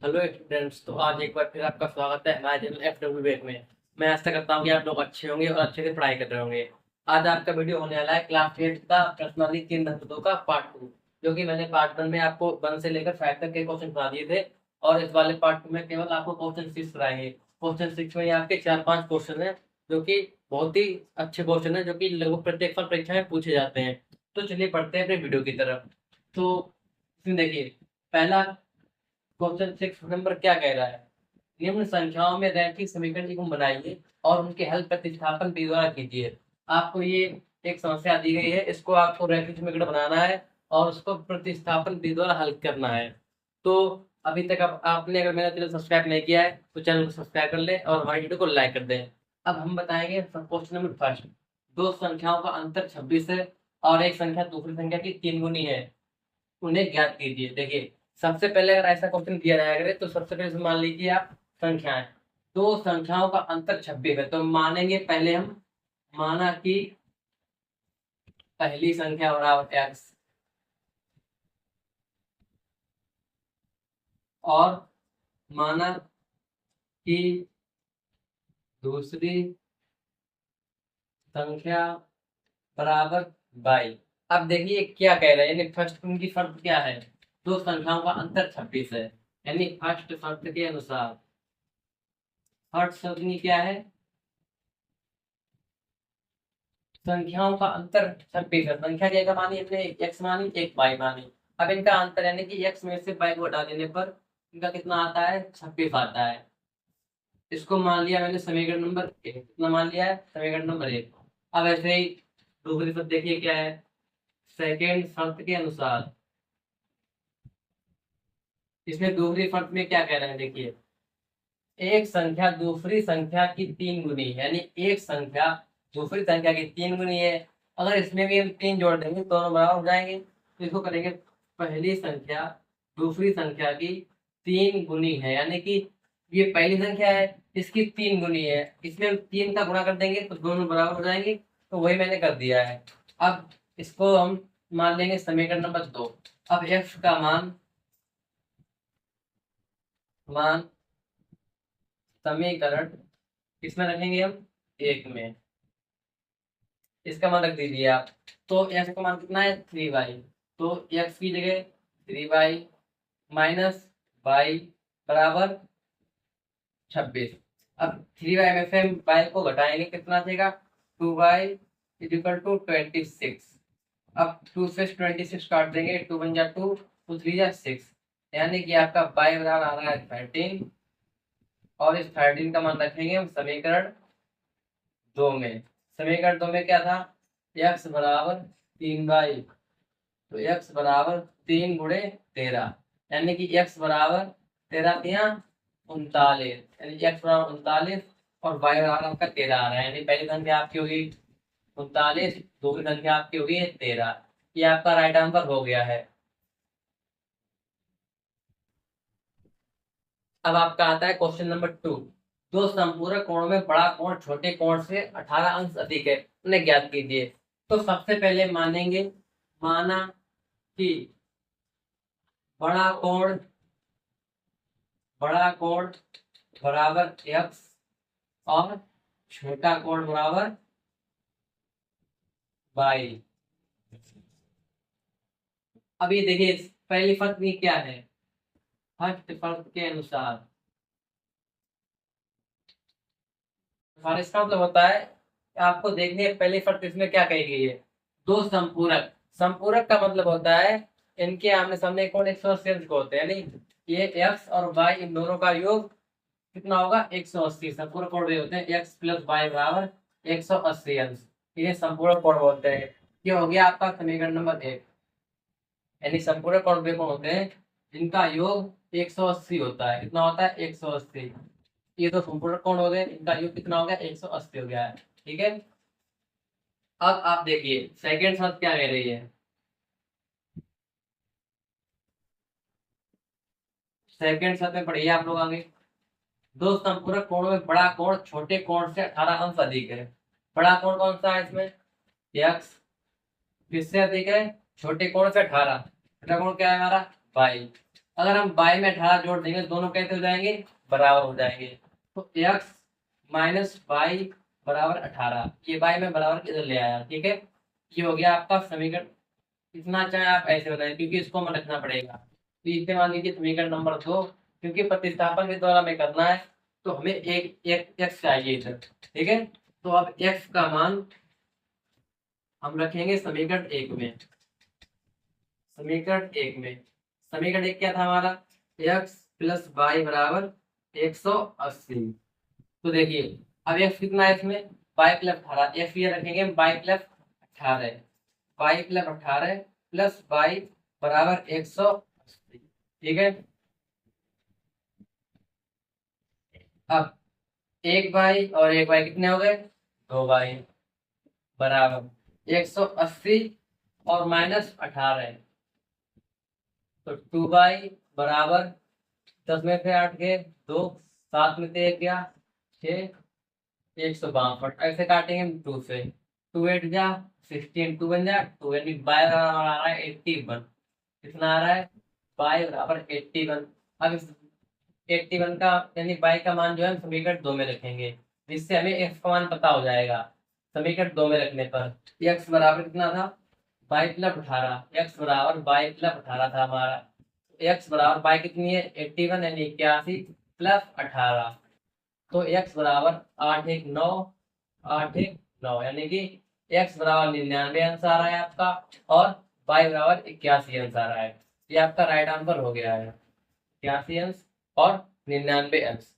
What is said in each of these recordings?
Hello students. तो आज एक बार फिर आपका स्वागत है हमारे चैनल FW बैक में। मैं आशा करता हूँ कि आप लोग अच्छे होंगे और अच्छे से पढ़ाई कर रहे होंगे। आज आपका वीडियो होने वाला है क्लास 8 का पर्सनालिटी तीन तत्वों का पार्ट 2, जो कि मैंने पार्ट 1 में आपको 1 से लेकर 5 तक के क्वेश्चन पढ़ा दिए थे। और इस वाले पार्ट 2 में केवल आपको क्वेश्चन 6 कराएंगे। क्वेश्चन 6 में आपके 4-5 क्वेश्चन है, जो कि बहुत ही अच्छे क्वेश्चन है, जो कि लगभग प्रत्येक साल परीक्षा में पूछे जाते हैं। तो चलिए पढ़ते हैं अपने वीडियो की तरफ। तो इसमें देखिए, पहला क्वेश्चन 6 नंबर क्या कह रहा है। निम्न संख्याओं में रैखिक समीकरण को बनाइए और उनके हल प्रतिस्थापन विधि द्वारा कीजिए। आपको ये एक समस्या दी गई है, इसको आपको रैखिक समीकरण बनाना है और उसको प्रतिस्थापन विधि द्वारा हल करना है। तो अभी तक आपने अगर मेरा चैनल सब्सक्राइब नहीं किया है तो चैनल को सब्सक्राइब कर ले और हमारी वीडियो को लाइक कर दें। अब हम बताएंगे क्वेश्चन नंबर फर्स्ट। दो संख्याओं का अंतर 26 है और एक संख्या दूसरी संख्या की 3 गुनी है, उन्हें ज्ञात कीजिए। देखिए, सबसे पहले अगर ऐसा क्वेश्चन दिया जाए करे तो सबसे पहले मान लीजिए आप संख्याएं, दो संख्याओं का अंतर 26 है, तो मानेंगे पहले हम, माना कि पहली संख्या बराबर x और माना कि दूसरी संख्या बराबर y। अब देखिए क्या कह रहे हैं, यानी फर्स्ट उनकी शर्त क्या है, दो संख्याओं का अंतर 26 है, यानी फर्स्ट शर्त के अनुसार फर्स्ट शर्त क्या है, संख्याओं का अंतर 26 है। संख्या क्या मानी हमने, x मानी, एक y मानी। अब इनका अंतर यानी कि x में से y को हटा देने पर इनका कितना आता है, 26 आता है। इसको मान लिया मैंने समीकरण नंबर 1, कितना मान लिया है, समीकरण नंबर 1। अब ऐसे ही दूसरी शर्त देखिए क्या है, सेकेंड शर्त के अनुसार। इसमें दूसरी शर्त में क्या कह रहे हैं, देखिए, एक संख्या दूसरी संख्या की 3 गुनी है, यानी एक संख्या दूसरी संख्या की 3 गुनी है। अगर इसमें भी हम 3 जोड़ देंगे तो दोनों बराबर हो जाएंगे, तो इसको करेंगे पहली संख्या दूसरी संख्या की 3 गुनी है, यानी कि ये पहली संख्या है, इसकी 3 गुनी है, इसमें 3 का गुणा कर देंगे तो दोनों बराबर हो जाएंगे। तो वही मैंने कर दिया है। अब इसको हम मान लेंगे समीकरण नंबर 2। अब f का मान मान समीकरण किसमें रखेंगे हम, 1 में। इसका मान रख दीजिए आप। तो x का मान कितना है, 3y। तो x की जगह 3y माइनस y बराबर 26। अब 3y में से हम y को घटाएंगे, कितना देगा, 2y इजिकल टू 26। अब 2 से 26 काट देंगे, 2 बन जा 2, 2 3 जा 6, यानी कि आपका y बराबर आ रहा है 13। और इस 13 का मान रखेंगे हम समीकरण 2 में। समीकरण 2 में क्या था, x बराबर 3y। तो x बराबर 3 गुणे 13, यानी कि x बराबर 13 या 39, यानी x बराबर 39 और y बराबर आपका 13 आ रहा है। यानी पहली संख्या आपकी होगी 39, दूसरी संख्या आपकी होगी 13। ये आपका राइट आंसर हो गया है। अब आपका आता है क्वेश्चन नंबर 2। दो संपूरक कोण में बड़ा कोण छोटे कोण से 18 अंश अधिक है, उन्हें ज्ञात कीजिए। तो सबसे पहले मानेंगे, माना कि बड़ा कोण बराबर x और छोटा कोण बराबर y। अब ये देखिए, पहली शर्त ये क्या है, फर्स्ट शर्त के अनुसार। और इसका मतलब होता है कि आपको देखनी है पहली शर्त इसमें क्या कही गई है, दो संपूरक। संपूरक का मतलब होता है इनके आमने सामने कोण 180 अंश को होते हैं, यानी ये x और y इन दोनों का योग कितना होगा, 180। संपूर्ण कोण वे होते हैं x प्लस वाई बराबर 180 अंश, ये संपूर्ण कोण होते हैं। ये हो गया आपका समीकरण नंबर 1। यानी संपूर्ण कोण वे कोण होते हैं जिनका योग 180 होता है। कितना होता है, 180। ये तो संपूर्ण कोण हो गए, इनका योग कितना हो गया, 180 हो गया है। ठीक है। अब आप देखिए सेकेंड शर्त क्या कह रही है। सेकेंड शर्त में पढ़िए आप लोग आगे। दो संपूरक कोणों में बड़ा कोण छोटे कोण से 18 अंश अधिक है। बड़ा कोण कौन सा है इसमें, x। किससे अधिक है, छोटे कोण से 18। छोटा कोण क्या है हमारा, y। अगर हम बाई में 18 जोड़ देंगे दोनों कैसे हो जाएंगे, बराबर हो जाएंगे। तो एक्स माइनस बाई बराबर 18, ये बाई में बराबर इधर ले आया, ठीक है। ये हो गया आपका समीकरण। इतना चाहे आप ऐसे बताएं क्योंकि इसको हमें रखना पड़ेगा। तो इसे मान लीजिए समीकरण नंबर 2, क्योंकि प्रतिस्थापन के द्वारा हमें करना है तो हमें एक एक एक्स चाहिए इधर, ठीक है। तो अब एक्स का मान हम रखेंगे समीकरण 1 में। समीकरण 1 में, समीकरण 1 क्या था हमारा, एक्स प्लस वाई बराबर 180। तो देखिए अब एक्स कितना है इसमें, वाई प्लस 18, एक्स ये रखेंगे Y plus 18, Y plus 18 plus Y बराबर 180, ठीक है। अब एक वाई और एक वाई कितने हो गए, 2 वाई बराबर 180 और माइनस 18, तो 2 वाई बराबर 10 में से 8 गए 2, 7 में से 1 गया 6, 162 ऐसे काटेंगे हम 2 से, 2 8 जा 16, 2 बन जा 2, यानी बाय बराबर आ रहा है 81। कितना आ रहा है, बाय बराबर 81। अब इस 81 का यानी बाई का मान जो है हम समीकरण 2 में रखेंगे, जिससे हमें एक्स का मान पता हो जाएगा। समीकरण 2 में रखने पर एक्स बराबर कितना था, बाई प्लस 18, एक्स बराबर बाई प्लस 18 था हमारा। एक्स बराबर बाई कितनी है 81 यानी 81 प्लस 18, तो एक्स बराबर 8 1 9, 8 1 9 यानी कि एक्स बराबर 99 आंसर आ रहा है आपका, और वाई बराबर 81 आंसर आ रहा है। ये आपका राइट आंसर हो गया है, 81 अंश और 99 अंश।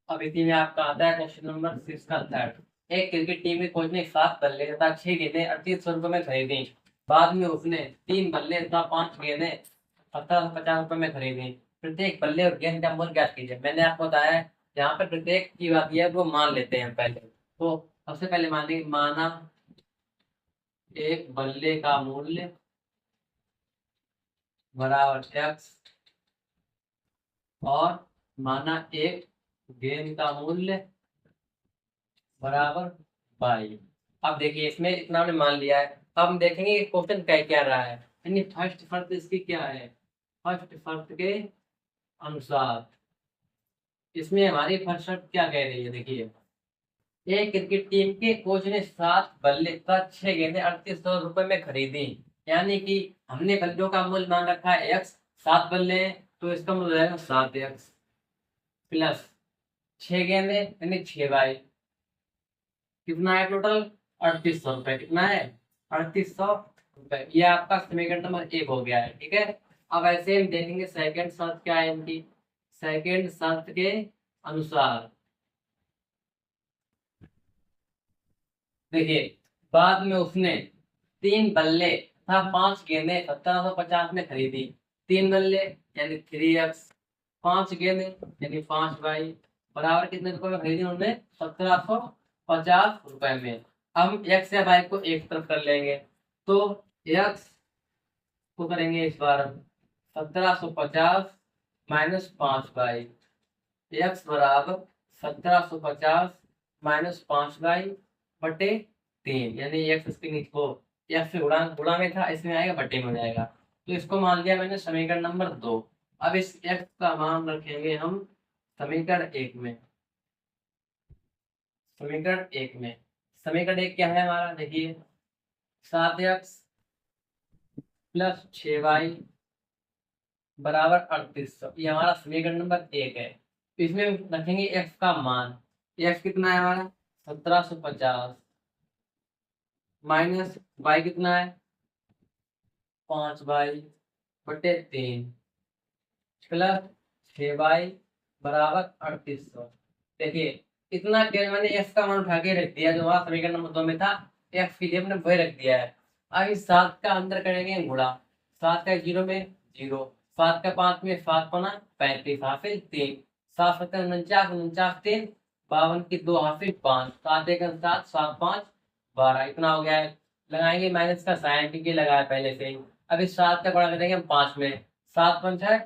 अब इसी में आपका आता है क्वेश्चन नंबर 6 का थर्ड। एक क्रिकेट टीम के कोच ने 7 बल्ले तथा 6 गेंदें 3800 रुपये में खरीदी। बाद में उसने 3 बल्ले तथा 5 गेंदें 1750 रुपये में खरीदी। प्रत्येक बल्ले और गेंद का मूल्य ज्ञात कीजिए। मैंने आपको बताया है यहाँ पर प्रत्येक की बात यह है वो मान लेते हैं पहले। तो सबसे पहले मान लीजिए, माना एक बल्ले का मूल्य बराबर एक्स और माना एक गेंद का मूल्य बराबर बाई। अब देखिए इसमें इतना हमने मान लिया है, अब हम देखेंगे क्वेश्चन कह क्या रहा है, यानी फर्स्ट शर्त इसकी क्या है, फर्स्ट शर्त के अनुसार इसमें हमारी फर्स्ट शर्त क्या कह रही है, देखिए एक क्रिकेट टीम के कोच ने 7 बल्ले तथा 6 गेंदें 3800 रुपये में खरीदी। यानी कि हमने बल्लों का मूल्य मान रखा है एक्स, 7 बल्ले हैं तो इसका मूल्य हो जाएगा 7x प्लस 6 गेंदें यानी 6y, कितना है टोटल 3800 रुपये, कितना है 3800 रुपये। ये आपका समीकरण नंबर 1 हो गया है, ठीक है। अब ऐसे हम देखेंगे सेकंड शर्त क्या है इनकी। सेकंड शर्त के अनुसार देखिए बाद में उसने 3 बल्ले तथा 5 गेंदें 1750 में खरीदी। 3 बल्ले यानी 3x, 5 गेंदें यानी 5y बराबर कितने रुपए में खरीदी उन्होंने, 1750 रुपए में। हम x या y को एक तरफ कर लेंगे, तो x को करेंगे इस बार 1750 माइनस 5y, x बराबर 1750 माइनस 5y बटे 3, यानी x इसके नीचे को x से गुणा गुणा में था इसमें आएगा बटे में हो जाएगा। तो इसको मान लिया मैंने समीकरण नंबर 2। अब इस x का मान रखेंगे हम समीकरण 1 में। समीकरण 1 में, समीकरण 1 क्या है हमारा, देखिए 7x प्लस 6y बराबर 3800, ये हमारा समीकरण नंबर 1 है। इसमें हम रखेंगे x का मान, x कितना है हमारा 1750 माइनस y कितना है 5y बटे 3 प्लस 6y बराबर 3800। देखिए इतना क्या मैंने x का मान उठा के रख दिया जो हमारा समीकरण नंबर 2 में था, x की जगह हमने वही रख दिया है। अब इस 7 का अंदर करेंगे गुणा, 7 का 0 में 0, 7 का 5 में 7 पना 35 हाफिज 3, 7 7 49 49 3 52 की 2 हाफिज 5, 7 1 7 7 5 12, इतना हो गया है। लगाएंगे माइनस का साइन क्योंकि लगाया पहले से ही। अब इस 7 का गुणा करेंगे हम 5 में, 7 5 है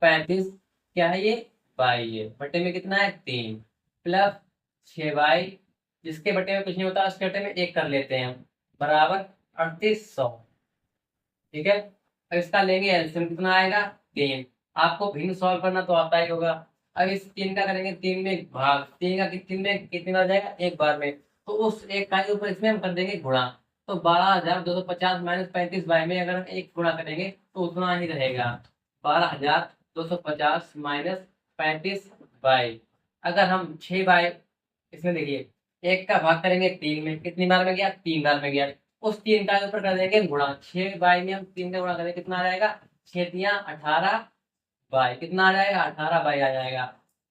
35, क्या है ये बाई है, बटे में कितना है 3 प्लस 6y, जिसके बटे में कुछ नहीं होता उसके बटे में 1 कर लेते हैं हम, बराबर 3800, ठीक है। अब इसका लेंगे एलसीएम, कितना आएगा 3। आपको भिन्न सॉल्व करना तो आता ही होगा। अब इस 3 का करेंगे 3 में एक भाग, 3 का 3 में कितनी बार जाएगा, एक बार में। तो उस एक का के ऊपर इसमें हम कर देंगे गुणा। तो 12,250 माइनस 35 बाई में अगर हम एक गुणा करेंगे तो उतना ही रहेगा, 12,250 माइनस 35 बाई। अगर हम 6 बाई, इसमें देखिए एक का भाग करेंगे 3 में, कितनी बार में गया, 3 बार में गया। उस 3 का ऊपर कर देंगे गुणा, 6 बाई में हम 3 का गुणा करेंगे, कितना आ जाएगा, 6 तियां 18 बाई, कितना आ जाएगा, 18 बाई आ जाएगा,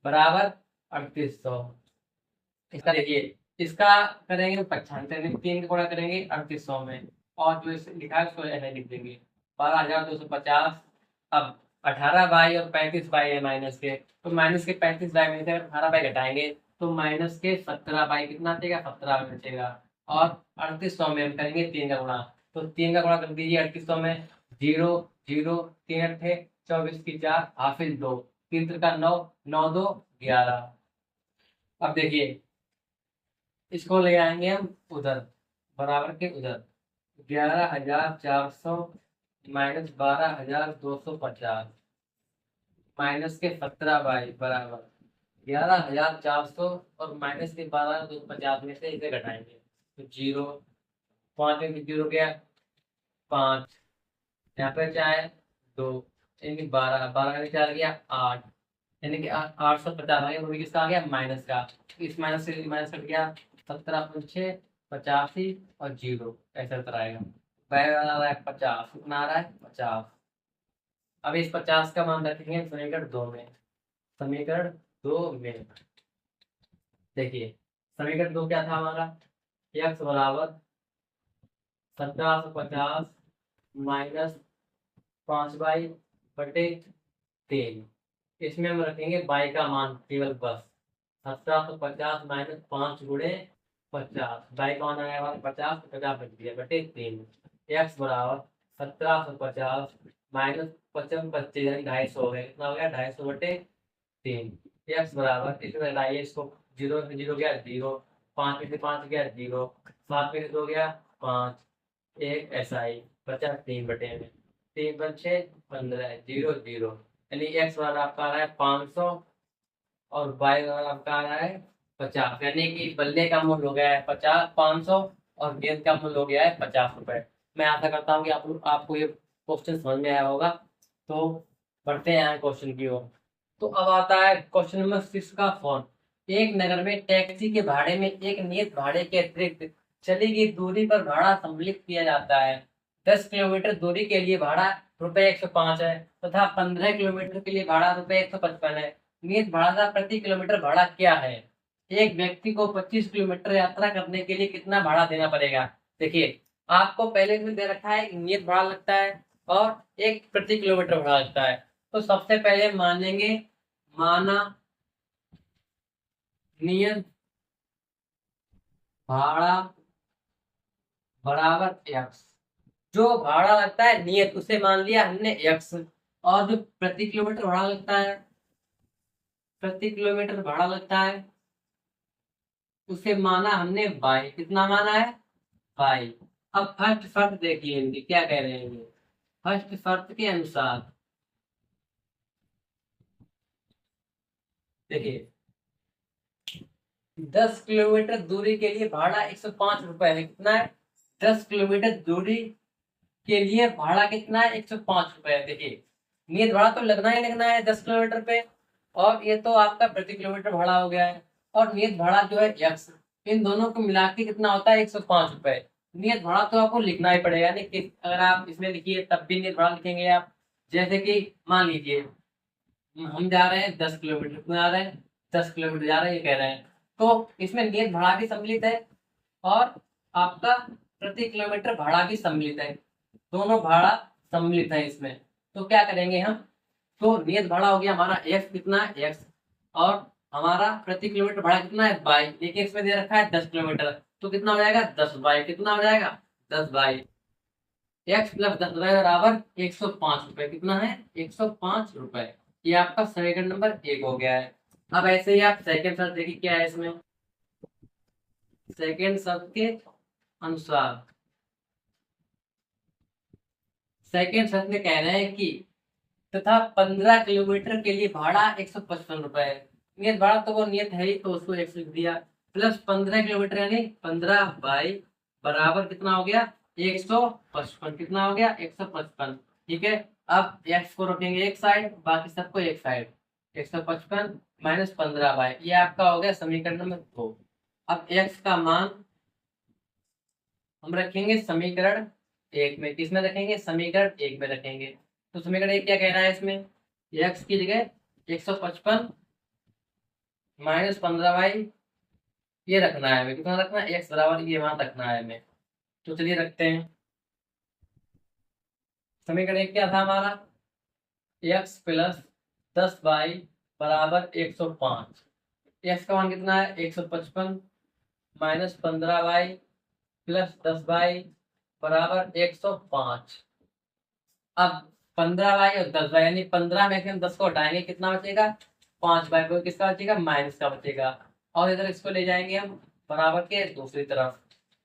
बराबर 3800। इसका देखिए, इसका करेंगे 95, 3 का गुणा करेंगे 3800 में, और जो इस लिखा है उसको ऐसे लिख देंगे 12,250। अब 18 बाई और 35 बाई है माइनस के, तो माइनस के 35 बाई में से अगर 18 बाई घटाएंगे तो माइनस के 17 बाई, कितना बचेगा, 17 बाई बचेगा। और 3800 में हम करेंगे 3 का गुणा, तो 3 का गुणा कर दीजिए 3800 में, 0 0 3 अट्ठे 24 की 4 हाफिज 2, 3 त्रिका 9, 9 2 11। अब देखिए इसको ले आएंगे हम उधर, बराबर के उधर, 11,400 माइनस 12,250 माइनस के 17 बाई बराबर 11,400, और माइनस के 12,250 में से इसे घटाएंगे तो 0, 5 में 0 गया 5, यहाँ पे क्या है 2, यानी 12, 12 में 4 गया 8, यानी कि 850 आ गया, वो भी किसका आ गया, माइनस का। इस माइनस से माइनस कट गया, 17 85 और 0, ऐसा उत्तर आएगा। वह आ रहा है 50, कितना आ रहा है 50। अब इस 50 का मान रखेंगे समीकरण 2 में, समीकरण 2 में देखिए समीकरण 2 क्या था हमारा, x बराबर 1750 माइनस 5 बाई बटे 3, इसमें हम रखेंगे बाई का मान केवल बस, 1750 माइनस 5 गुणे 50, बाई का मान आया हमारा 50, 50 बच गया बटे 3। एक्स बराबर 1750 माइनस 55 25 यानी 250 हो गया, कितना हो गया 250 बटे 3। एक्स बराबर, इसमें लाइए इसको, 0 से 0 गया 0, 5 में से 5 गया 0, 7 में से 2 गया 5, एक ऐसा ही बचा 3 बटे में, 3 बचे 15, 0 0, यानी एक्स वाला आपका आ रहा है 500 और वाई वाला आपका आ रहा है 50, यानी कि बल्ले का मूल्य हो गया है 50 500 और गेंद का मूल्य हो गया है 50 रुपए। मैं आशा करता हूँ कि आपको ये क्वेश्चन समझ में आया होगा। तो बढ़ते हैं क्वेश्चन की ओर। तो अब आता है क्वेश्चन नंबर 6 का फॉर्म। एक नगर में टैक्सी के भाड़े में एक नियत भाड़े के अतिरिक्त चली गई दूरी पर भाड़ा सम्मिलित किया जाता है। 10 किलोमीटर दूरी के लिए भाड़ा रुपए 105 है तथा 15 किलोमीटर के लिए भाड़ा रुपए 155 है। नियत भाड़ा प्रति किलोमीटर भाड़ा क्या है। एक व्यक्ति को 25 किलोमीटर यात्रा करने के लिए कितना भाड़ा देना पड़ेगा। देखिए आपको पहले में दे रखा है नियत भाड़ा लगता है और एक प्रति किलोमीटर भाड़ा लगता है। तो सबसे पहले मानेंगे, माना नियत भाड़ा बराबर एक्स। जो भाड़ा लगता है नियत उसे मान लिया हमने एक्स, और जो प्रति किलोमीटर भाड़ा लगता है, प्रति किलोमीटर भाड़ा लगता है उसे माना हमने बाई। कितना माना है, बाई। अब फर्स्ट शर्त देखिए इनकी क्या कह रहे हैं ये। फर्स्ट शर्त के अनुसार देखिए 10 किलोमीटर दूरी के लिए भाड़ा 105 रुपए है। कितना है, 10 किलोमीटर दूरी के लिए भाड़ा कितना है, 105 रुपए है। देखिए नियत भाड़ा तो लगना ही लगना है 10 किलोमीटर पे, और ये तो आपका प्रति किलोमीटर भाड़ा हो गया है, और नियत भाड़ा जो है एक्स, इन दोनों को मिला के कितना होता है 105 रुपए। नियत भाड़ा तो आपको लिखना ही पड़ेगा, नहीं कि अगर आप इसमें लिखिए तब भी नियत भाड़ा लिखेंगे आप। जैसे कि मान लीजिए हम जा रहे हैं 10 किलोमीटर, क्यों जा रहे हैं 10 किलोमीटर जा रहे हैं ये कह रहे हैं, तो इसमें नियत भाड़ा भी सम्मिलित है और आपका प्रति किलोमीटर भाड़ा भी सम्मिलित है, दोनों भाड़ा सम्मिलित है इसमें। तो क्या करेंगे हम, तो नियत भाड़ा हो गया हमारा एक्स, कितना है एक्स, और हमारा प्रति किलोमीटर भाड़ा कितना है बाई, लेकिन इसमें दे रखा है 10 किलोमीटर, तो कितना हो जाएगा 10 बाई, कितना हो जाएगा 10 बाई, एक्स प्लस 10 बाई बराबर 105 रुपए। कितना है 105 रुपए। ये आपका समीकरण नंबर 1 हो गया है। अब ऐसे ही आप सेकंड शब्द देखिए क्या है इसमें। सेकंड शब्द के अनुसार, सेकेंड शर्त में कह रहे हैं कि तथा 15 किलोमीटर के लिए भाड़ा 155 रुपए है। नियत भाड़ा तो वो नियत है ही, तो उसको 100 लिख दिया, प्लस 15 किलोमीटर यानी 15 बाई बराबर कितना हो गया 155। कितना हो गया 155। ठीक है, अब एक्स को रखेंगे एक साइड, बाकी सबको एक साइड। 155 माइनस 15 बाई, ये आपका हो गया समीकरण नंबर 2। अब एक्स का मान हम रखेंगे समीकरण एक में। किसमें रखेंगे, समीकरण एक में रखेंगे। तो समीकरण एक क्या कह रहा है, इसमें एक्स की जगह 155 माइनस 15 बाई ये रखना है हमें। कितना रखना है, एक्स बराबर ये मान रखना है हमें। तो चलिए रखते हैं। समीकरण एक क्या था हमारा, एक्स प्लस 10 बाई बराबर 105। एक्स का मान कितना है 155 माइनस 15 बाई प्लस 10 बाई बराबर 105। अब 15 बाई और 10 बाई यानी 15 में से हम 10 को हटाएंगे, कितना बचेगा 5 बाई को किसका बचेगा माइनस का बचेगा। और इधर इसको ले जाएंगे हम बराबर के दूसरी तरफ।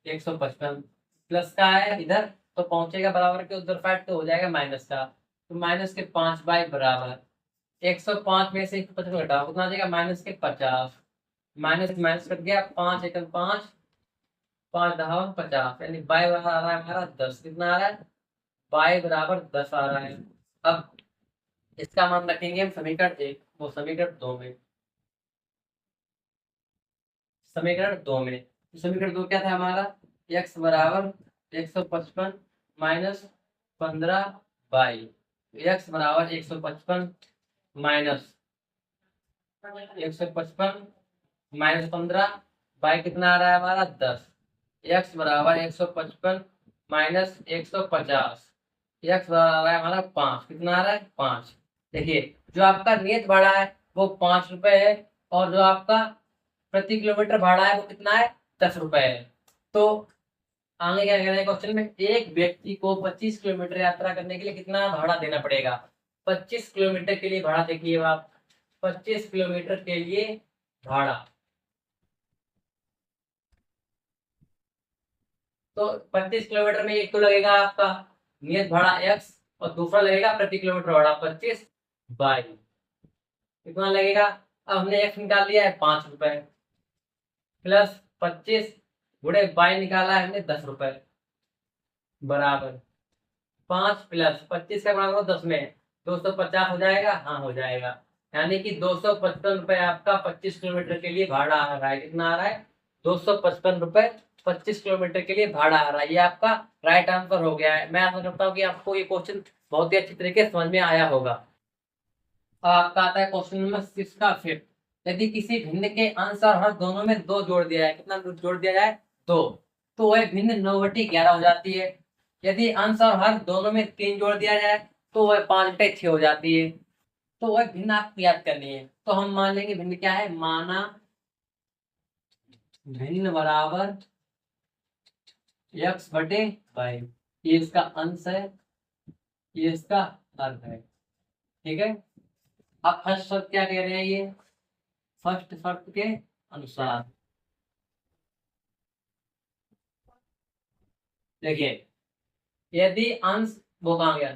155 प्लस का है इधर, तो पहुंचेगा बराबर के उधर साइड, तो हो जाएगा माइनस का। तो माइनस के 5 बाई बराबर 105 में से 155 घटाओ, कितना आ जाएगा माइनस के 50। माइनस माइनस कट गया, 5 एकम 5, 5 दहा 50, यानी बाई बराबर आ रहा है हमारा 10। कितना आ रहा है बाई बराबर 10 आ रहा है। अब इसका मान रखेंगे हम समीकरण एक, वो समीकरण दो में। समीकरण दो में, समीकरण दो क्या था हमारा, x बराबर 155 माइनस 15 बाई x बराबर 155 माइनस 155 माइनस 15 बाई कितना आ रहा है हमारा 10। x बराबर 155 माइनस 150, x बराबर आ रहा है हमारा 5। कितना आ रहा है 5। देखिए जो आपका नियत भाड़ा है वो 5 रुपए है, और जो आपका प्रति किलोमीटर भाड़ा है वो कितना है 10 रुपए है। तो आगे क्या कह रहे हैं क्वेश्चन में, एक व्यक्ति को 25 किलोमीटर यात्रा करने के लिए कितना भाड़ा देना पड़ेगा। 25 किलोमीटर के लिए भाड़ा देखिए आप, 25 किलोमीटर के लिए भाड़ा, तो 25 किलोमीटर में एक तो लगेगा आपका नियत भाड़ा x, और दूसरा लगेगा प्रति किलोमीटर भाड़ा 25 बाई कितना लगेगा। अब हमने x निकाल लिया है 5 रुपए, प्लस 25 गुणे बाई निकाला है हमने 10 रुपए, बराबर 5 प्लस 25 का गुणा करो 10 में, 250 हो जाएगा, हाँ हो जाएगा। यानी कि 255 रुपए आपका 25 किलोमीटर के लिए भाड़ा आ रहा है। कितना आ रहा है 255 रुपए 25 किलोमीटर के लिए भाड़ा आ रहा है। ये आपका राइट आंसर हो गया है। मैं आशा करता हूँ कि आपको ये क्वेश्चन बहुत ही अच्छी तरीके से समझ में आया होगा। अब आपका आता है क्वेश्चन नंबर 6 का फिर, यदि किसी भिन्न के अंश और हर दोनों में 2 जोड़ दिया जाए, कितना जोड़ दिया जाए 2, तो वह भिन्न 9/11 हो जाती है। यदि अंश और हर दोनों में 3 जोड़ दिया जाए तो वह 5/6 हो जाती है। तो वह भिन्न आपको याद करनी है। तो हम मान लेंगे भिन्न क्या है, माना भिन्न बराबर x/y। ये इसका अंश है, ये इसका हर है। ठीक है, अब फर्स्ट शर्त क्या कह रहे हैं, ये फर्स्ट शर्त के अनुसार देखिए, यदि अंश वो कहा गया,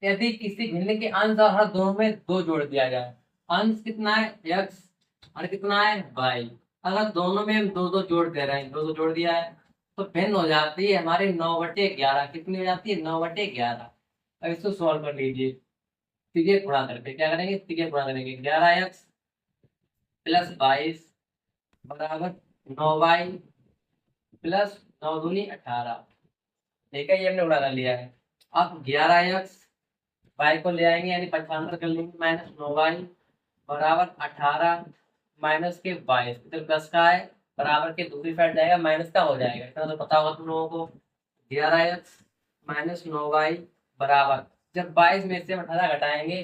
यदि किसी भिन्न के अंश और हर दोनों में 2 जोड़ दिया जाए, अंश कितना है x और कितना है y, अगर दोनों में हम 2-2 जोड़ दे रहे हैं, 2-2 जोड़ दिया है, तो भिन्न हो जाती है हमारी 9/11। कितनी हो जाती है 9/11। अब इसको सॉल्व कर लीजिए, तिगे गुणा करके क्या करेंगे, तिगे गुणा करेंगे, 11x प्लस 22 बराबर 9y प्लस 9×2 = 18। ठीक है, ये हमने गुणा कर लिया है। अब 11x y को ले आएंगे यानी 95 कर लेंगे, माइनस 9y बराबर 18 माइनस के 22, इधर प्लस का है बराबर के दूसरी साइड जाएगा माइनस का हो जाएगा। इतना तो पता होगा तुम लोगों को। 11x माइनस 9y बराबर, जब 22 में से 18 घटाएंगे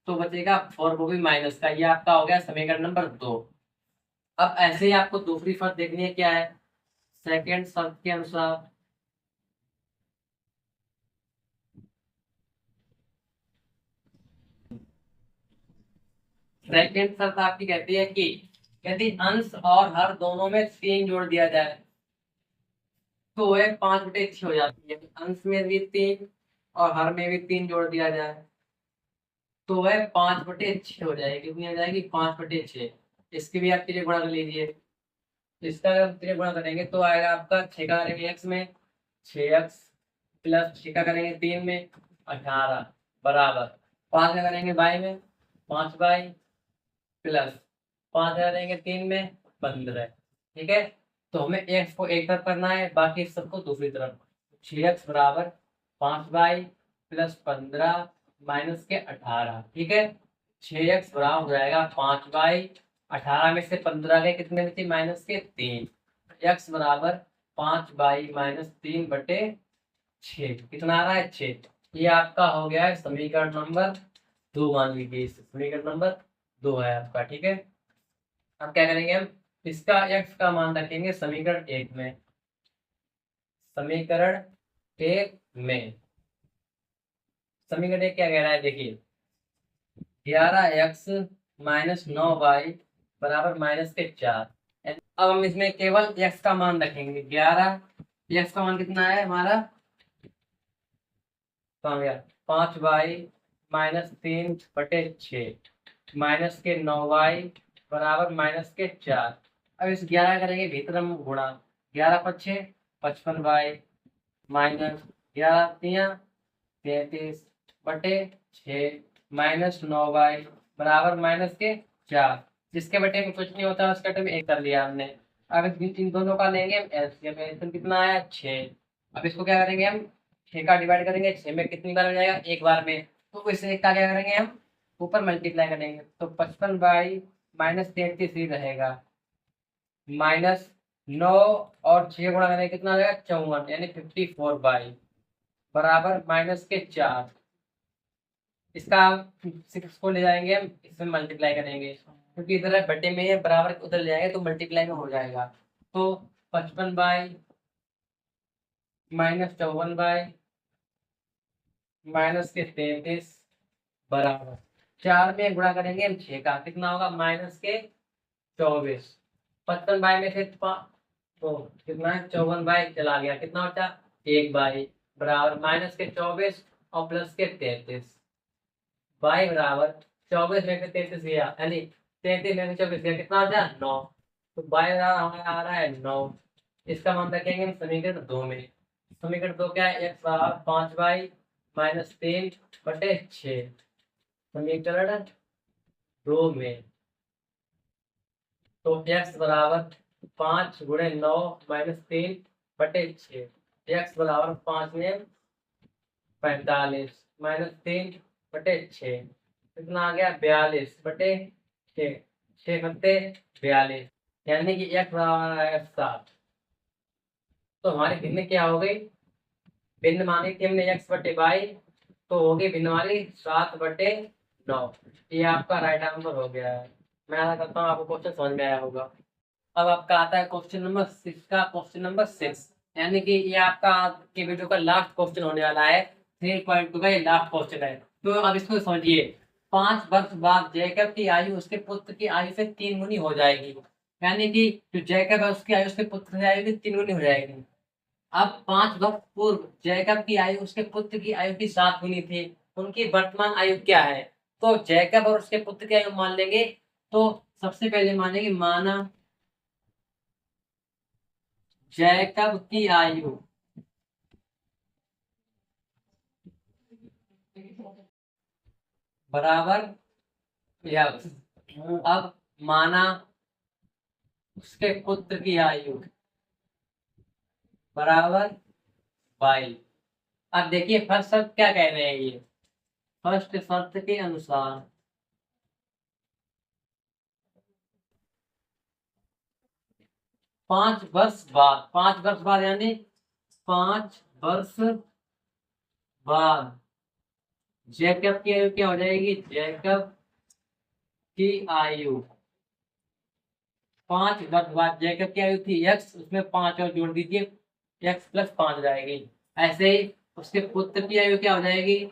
तो बचेगा 4, वो भी माइनस का। ये आपका हो गया समीकरण नंबर 2। अब ऐसे ही आपको दूसरी शर्त देखनी है, क्या है सेकेंड शर्त के अनुसार। सेकेंड शर्त आपकी कहती है कि यदि अंश और हर दोनों में 3 जोड़ दिया जाए तो वह 5/6 हो जाती है। अंश में भी 3 और हर में भी 3 जोड़ दिया जाए तो वह 5/6 हो जाएगी। कितनी आ जाएगी? 5/6। इसकी भी आप त्रिज्या गुणा कर लीजिए। इसका अगर हम त्रिज्या गुणा करेंगे तो आएगा आपका 6 का करेंगे x में 6x प्लस 6 का करेंगे 3 में 18 बराबर 5 का करेंगे y में 5y प्लस 5 का करेंगे 3 में 15। ठीक है, तो हमें x को एक तरफ करना है, बाकी सबको दूसरी तरफ। 6x बराबर 5y प्लस 15 माइनस के 18। ठीक है, 6x बराबर हो जाएगा 5y, 18 में से 15 के कितने में थी? माइनस के 3। x बराबर 5y माइनस 3/6। कितना आ रहा है? 6। ये आपका हो गया है समीकरण नंबर 2 मान लीजिए। समीकरण नंबर 2 है आपका। ठीक है, अब क्या करेंगे हम? इसका x का मान रखेंगे समीकरण 1 में। समीकरण 1 में समीकरण 1 क्या कह रहा है? देखिए 11x माइनस 9y बराबर माइनस के 4। अब हम इसमें केवल x का मान रखेंगे 11। x का मान कितना है हमारा? 5y माइनस 3/6 माइनस के 9y बराबर माइनस के 4। अब इस 11 करेंगे भीतर हम गुणा। 11×5 = 55y माइनस 11×3 = 33/6 माइनस 9y बराबर माइनस के 4। जिसके बटे में कुछ नहीं होता उसका बटे में 1 कर लिया हमने। अब इन दोनों का लेंगे हम एलसीएम। एलसीएम कितना आया? 6। अब इसको क्या करेंगे हम? 6 का डिवाइड करेंगे 6 में कितनी बार हो जाएगा? एक बार में। तो इस 1 का क्या करेंगे हम? ऊपर मल्टीप्लाई करेंगे तो 55y माइनस 33 ही रहेगा माइनस 9 और 6 गुणा करेंगे कितना हो जाएगा? 54 यानी 54y बराबर माइनस के 4। इसका 6 को ले जाएंगे हम, इसमें मल्टीप्लाई करेंगे क्योंकि इधर बटे में है बराबर, उधर ले जाएंगे तो मल्टीप्लाई में हो जाएगा। तो 55y माइनस 54y माइनस के 33 बराबर 4 में गुणा करेंगे हम 6 का कितना होगा? माइनस के 24। 55y में से तो कितना है? 54y चला गया, कितना बचा? 1y बराबर माइनस के 24 और प्लस के 33। y बराबर 24 में से 33 गया यानी 33 में से 24 गया, कितना बचा? 9। तो y बराबर हमारा आ रहा है 9। इसका मान रखेंगे हम समीकरण 2 में। समीकरण 2 क्या है? x बराबर 5y माइनस 3/6। समीकरण 2 में तो x बराबर 5 गुणे 9 माइनस 3/6। x बराबर 5 में 45 माइनस 3/6 कितना आ गया? 42/6। 6×42 यानी कि x बराबर है 7। तो हमारी भिन्न क्या हो गई? भिन्न मानी थी हमने x/y, तो हो गई भिन्न वाली 7/9। ये आपका राइट आंसर हो गया है। मैं आशा करता हूँ आपको क्वेश्चन समझ में आया होगा। अब आपका आता है क्वेश्चन नंबर 6 का। क्वेश्चन नंबर 6 यानी कि ये आपका आज के वीडियो का लास्ट क्वेश्चन होने वाला है। 3.2 का ये लास्ट क्वेश्चन है। तो अब इसको समझिए। 5 वर्ष बाद जैकब की आयु उसके पुत्र की आयु से 3 गुनी हो जाएगी। यानी कि जो जैकब है उसकी आयु उसके पुत्र की आयु की 3 गुनी हो जाएगी। अब 5 वर्ष पूर्व जैकब की आयु उसके पुत्र की आयु की 7 गुनी थी। उनकी वर्तमान आयु क्या है? तो जैकब और उसके पुत्र की आयु मान लेंगे। तो सबसे पहले मानेंगे माना जैकब की आयु बराबर x। अब माना उसके पुत्र की आयु बराबर y। अब देखिए फर्स्ट शर्त क्या कह रहे हैं ये। फर्स्ट शर्त के अनुसार 5 वर्ष बाद, 5 वर्ष बाद यानी 5 वर्ष बाद जैकब की आयु क्या हो जाएगी? जैकब की आयु 5 वर्ष बाद जैकब की आयु थी x, उसमें 5 और जोड़ दीजिए, x+5 हो जाएगी। ऐसे ही उसके पुत्र की आयु क्या हो जाएगी?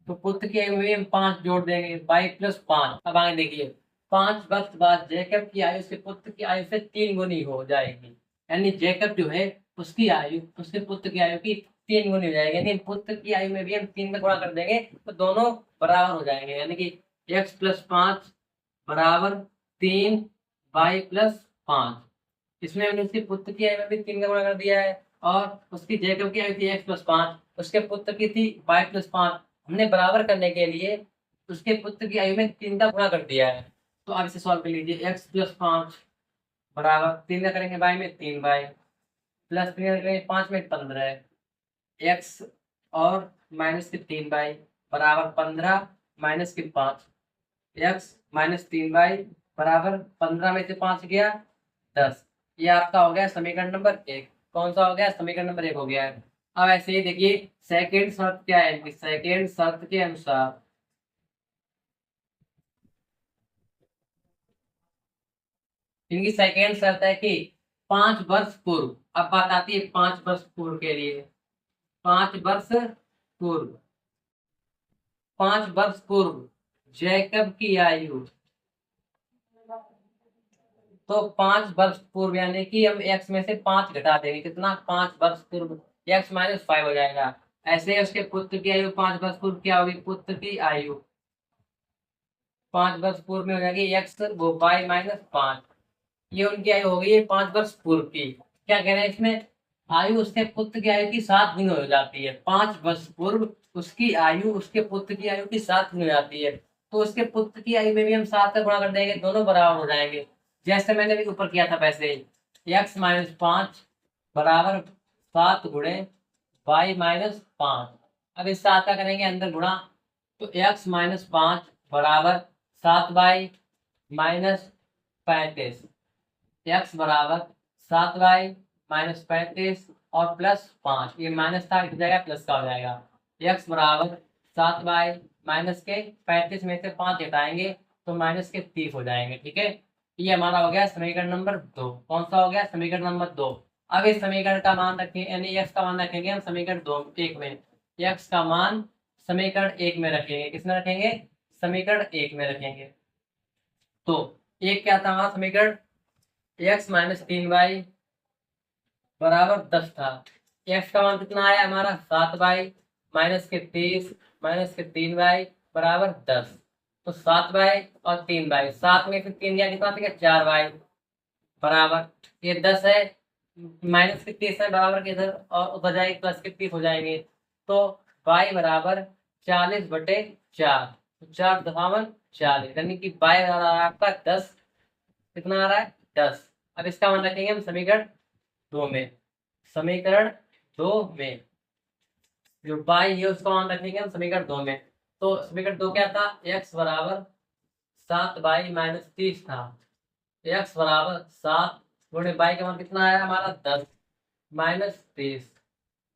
तो पुत्र की आयु में हम 5 जोड़ देंगे, y+5। अब आगे देखिए 5 वर्ष बाद जैकब की आयु से पुत्र की आयु से 3 गुनी हो जाएगी। यानी जैकब जो है उसकी आयु उसके पुत्र की आयु की 3 गुनी हो जाएगी, यानी पुत्र की आयु में भी हम 3 का गुणा कर देंगे तो दोनों बराबर हो जाएंगे, यानी कि x+5 बराबर 3y+5। इसमें हमने उसके पुत्र की आयु में भी 3 का गुणा कर दिया है, और उसकी जैकब की आयु थी x+5, उसके पुत्र की थी y+5। हमने बराबर करने के लिए उसके पुत्र की आयु में 3 का गुणा कर दिया है। तो आप इसे सॉल्व कर लीजिए। x+5 बराबर 3 का करेंगे y में 3y, प्लस 3 का करेंगे 5 में 15, x और माइनस के 3y बराबर 15 माइनस के 5, x माइनस 3y बराबर 15 में से 5 गया 10। ये आपका हो गया समीकरण नंबर 1। कौन सा हो गया? समीकरण नंबर 1 हो गया है। अब ऐसे ही देखिए सेकेंड शर्त क्या है इनकी। सेकेंड शर्त के अनुसार इनकी सेकेंड शर्त है कि 5 वर्ष पूर्व, अब बात आती है 5 वर्ष पूर्व के लिए। 5 वर्ष पूर्व, 5 वर्ष पूर्व जैकब की आयु, तो 5 वर्ष पूर्व यानी कि हम x में से 5 घटा देंगे, कितना? 5 वर्ष पूर्व, x-5 हो जाएगा। ऐसे उसके पुत्र की आयु 5 वर्ष पूर्व क्या होगी? पुत्र की आयु 5 वर्ष पूर्व में हो जाएगी x वो y-5। ये उनकी आयु हो गई है 5 वर्ष पूर्व की। क्या कह रहे हैं इसमें? आयु उसके पुत्र की आयु की 7 गुनी हो जाती है। 5 वर्ष पूर्व उसकी आयु उसके पुत्र की आयु की 7 गुनी हो जाती है, तो उसके पुत्र की आयु में भी हम 7 का गुणा कर देंगे, दोनों बराबर हो जाएंगे। जैसे मैंने भी ऊपर किया था वैसे ही x-5 बराबर 7 गुणे y-5। अब इस 7 का करेंगे अंदर गुणा, तो x-5 बराबर 7y-35, x बराबर 7y-35 और प्लस 5, ये माइनस था इस जगह प्लस का हो जाएगा। x बराबर 7y-35 में से 5 घटाएंगे तो -30 हो जाएंगे। ठीक है, ये हमारा हो गया समीकरण नंबर 2। कौन सा हो गया? समीकरण नंबर 2। अब इस समीकरण का मान रखेंगे, यानी x का मान रखेंगे हम समीकरण 1 में। x का मान समीकरण 1 में रखेंगे। किसमें रखेंगे? समीकरण 1 में रखेंगे। तो एक क्या था हमारा समीकरण? x-3y बराबर 10 था। x का मान कितना आया हमारा? 7y -30 -3y बराबर 10। तो 7y और 3y, 7 में से 3 गया कितना था? 4y बराबर, ये 10 है, -30 है बराबर के इधर, और उधर जाएगी +30 हो जाएंगे। तो y बराबर 40/4, 4 दफावन 40, यानी कि y बराबर आपका 10। कितना आ रहा है? 10। अब इसका मान रखेंगे हम समीकरण 2 में। समीकरण 2 में जो y है उसका मान रखेंगे हम समीकरण 2 में। तो समीकरण 2 क्या था? x बराबर 7y-30 था। x बराबर 7 गुणे y का मान कितना आया हमारा? 10 -30,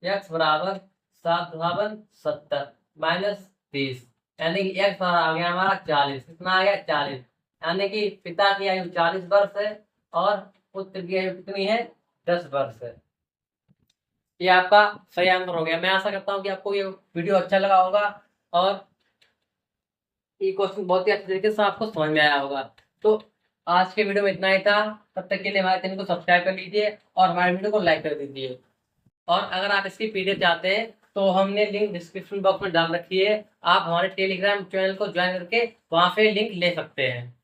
x बराबर 7×7 -30, यानी कि x बराबर आ गया हमारा 40। कितना आ गया? 40, यानी कि पिता की आयु 40 वर्ष है और पुत्र की आयु कितनी है? 10 वर्ष है। ये आपका सही आंसर हो गया। मैं आशा करता हूँ कि आपको ये वीडियो अच्छा लगा होगा और ये क्वेश्चन बहुत ही अच्छे तरीके से आपको समझ में आया होगा। तो आज के वीडियो में इतना ही था। तब तक के लिए हमारे चैनल को सब्सक्राइब कर लीजिए और हमारे वीडियो को लाइक कर दीजिए। और अगर आप इसकी पीडीएफ चाहते हैं तो हमने लिंक डिस्क्रिप्शन बॉक्स में डाल रखी है, आप हमारे टेलीग्राम चैनल को ज्वाइन करके वहां से लिंक ले सकते हैं।